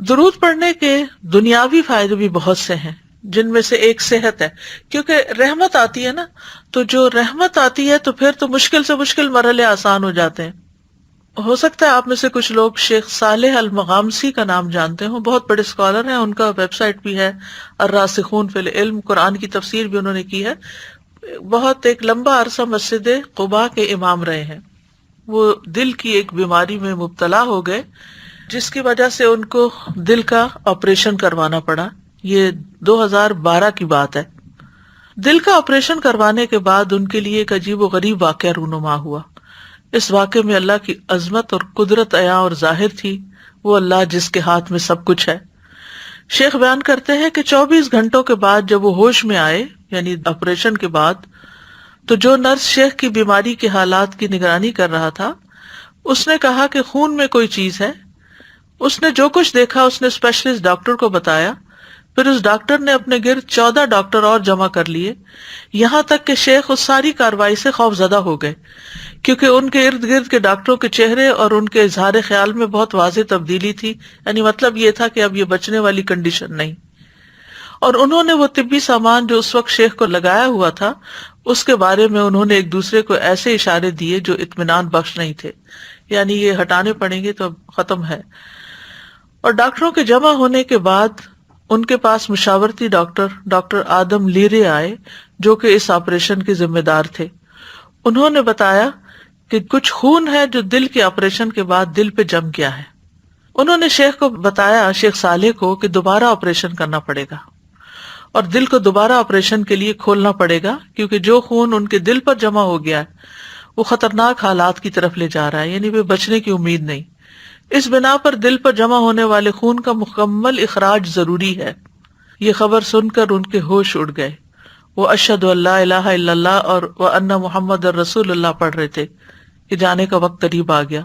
درود پڑھنے کے دنیاوی فائدے بھی بہت سے ہیں، جن میں سے ایک صحت ہے، کیونکہ رحمت آتی ہے نا، تو جو رحمت آتی ہے تو پھر تو مشکل سے مشکل مرحلے آسان ہو جاتے ہیں۔ ہو سکتا ہے آپ میں سے کچھ لوگ شیخ صالح المغامسی کا نام جانتے ہوں، بہت بڑے اسکالر ہیں، ان کا ویب سائٹ بھی ہے الراسخون فی العلم، قرآن کی تفسیر بھی انہوں نے کی ہے، بہت ایک لمبا عرصہ مسجد قباء کے امام رہے ہیں۔ وہ دل کی ایک بیماری میں مبتلا ہو گئے، جس کی وجہ سے ان کو دل کا آپریشن کروانا پڑا۔ یہ 2012 کی بات ہے۔ دل کا آپریشن کروانے کے بعد ان کے لیے ایک عجیب و غریب واقعہ رونما ہوا۔ اس واقعے میں اللہ کی عظمت اور قدرت عیاں اور ظاہر تھی، وہ اللہ جس کے ہاتھ میں سب کچھ ہے۔ شیخ بیان کرتے ہیں کہ 24 گھنٹوں کے بعد جب وہ ہوش میں آئے، یعنی آپریشن کے بعد، تو جو نرس شیخ کی بیماری کے حالات کی نگرانی کر رہا تھا، اس نے کہا کہ خون میں کوئی چیز ہے۔ اس نے جو کچھ دیکھا اس نے اسپیشلسٹ ڈاکٹر کو بتایا، پھر اس ڈاکٹر نے اپنے گرد 14 ڈاکٹر اور جمع کر لیے، یہاں تک کہ شیخ اس ساری کارروائی سے خوف زدہ ہو گئے، کیونکہ ان کے ارد گرد کے ڈاکٹروں کے چہرے اور ان کے اظہار خیال میں بہت واضح تبدیلی تھی، یعنی مطلب یہ تھا کہ اب یہ بچنے والی کنڈیشن نہیں۔ اور انہوں نے وہ طبی سامان جو اس وقت شیخ کو لگایا ہوا تھا، اس کے بارے میں انہوں نے ایک دوسرے کو ایسے اشارے دیے جو اطمینان بخش نہیں تھے، یعنی یہ ہٹانے پڑیں گے تو اب ختم ہے۔ اور ڈاکٹروں کے جمع ہونے کے بعد ان کے پاس مشاورتی ڈاکٹر آدم لیرے آئے، جو کہ اس آپریشن کے ذمہ دار تھے۔ انہوں نے بتایا کہ کچھ خون ہے جو دل کے آپریشن کے بعد دل پہ جم گیا ہے۔ انہوں نے شیخ کو بتایا، شیخ صالح کو، کہ دوبارہ آپریشن کرنا پڑے گا اور دل کو دوبارہ آپریشن کے لیے کھولنا پڑے گا، کیونکہ جو خون ان کے دل پر جمع ہو گیا ہے وہ خطرناک حالات کی طرف لے جا رہا ہے، یعنی وہ بچنے کی امید نہیں۔ اس بنا پر دل پر جمع ہونے والے خون کا مکمل اخراج ضروری ہے۔ یہ خبر سن کر ان کے ہوش اڑ گئے، وہ اشہد ان لا الہ الا اللہ اور وان محمد رسول اللہ پڑھ رہے تھے کہ جانے کا وقت قریب آ گیا۔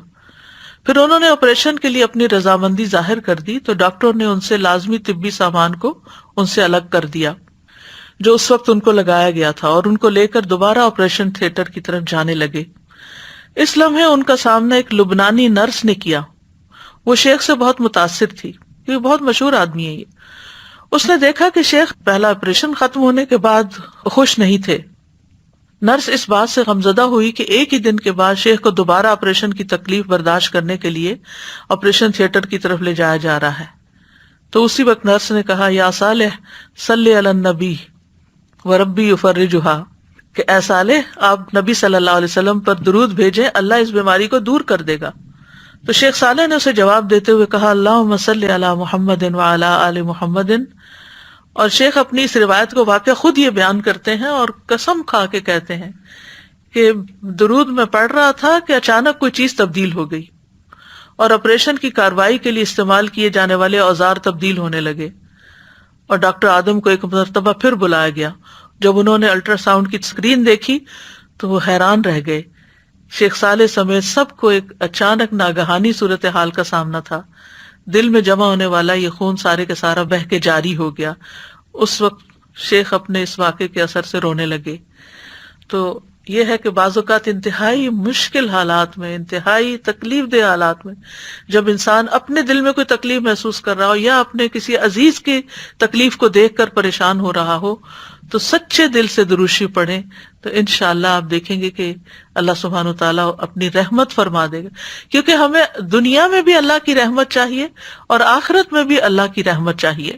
پھر انہوں نے آپریشن کے لیے اپنی رضامندی ظاہر کر دی تو ڈاکٹروں نے ان سے لازمی طبی سامان کو ان سے الگ کر دیا جو اس وقت ان کو لگایا گیا تھا، اور ان کو لے کر دوبارہ آپریشن تھیٹر کی طرف جانے لگے۔ اس لمحے ان کا سامنا ایک لبنانی نرس نے کیا۔ وہ شیخ سے بہت متاثر تھی، یہ بہت مشہور آدمی ہے۔ اس نے دیکھا کہ شیخ پہلا آپریشن ختم ہونے کے بعد خوش نہیں تھے۔ نرس اس بات سے غمزدہ ہوئی کہ ایک ہی دن کے بعد شیخ کو دوبارہ آپریشن کی تکلیف برداشت کرنے کے لیے آپریشن تھیٹر کی طرف لے جایا جا رہا ہے۔ تو اسی وقت نرس نے کہا، یا صالح صلی علی النبی وربی یفرجھا، کہ اے صالح آپ نبی صلی اللہ علیہ وسلم پر درود بھیجیں، اللہ اس بیماری کو دور کر دے گا۔ تو شیخ صالح نے اسے جواب دیتے ہوئے کہا، اللہم صلی علی محمد وعلی آل محمد۔ اور شیخ اپنی اس روایت کو واقعہ خود یہ بیان کرتے ہیں اور قسم کھا کے کہتے ہیں کہ درود میں پڑھ رہا تھا کہ اچانک کوئی چیز تبدیل ہو گئی اور آپریشن کی کاروائی کے لیے استعمال کیے جانے والے اوزار تبدیل ہونے لگے، اور ڈاکٹر آدم کو ایک مرتبہ پھر بلایا گیا۔ جب انہوں نے الٹرا ساؤنڈ کی اسکرین دیکھی تو وہ حیران رہ گئے۔ شیخ صالح سمیت سب کو ایک اچانک ناگہانی صورتحال کا سامنا تھا۔ دل میں جمع ہونے والا یہ خون سارے کا سارا بہہ کے جاری ہو گیا۔ اس وقت شیخ اپنے اس واقعے کے اثر سے رونے لگے۔ تو یہ ہے کہ بعض اوقات انتہائی مشکل حالات میں، انتہائی تکلیف دہ حالات میں، جب انسان اپنے دل میں کوئی تکلیف محسوس کر رہا ہو یا اپنے کسی عزیز کی تکلیف کو دیکھ کر پریشان ہو رہا ہو، تو سچے دل سے دروشی پڑھیں، تو انشاءاللہ آپ دیکھیں گے کہ اللہ سبحانہ وتعالیٰ اپنی رحمت فرما دے گا، کیونکہ ہمیں دنیا میں بھی اللہ کی رحمت چاہیے اور آخرت میں بھی اللہ کی رحمت چاہیے۔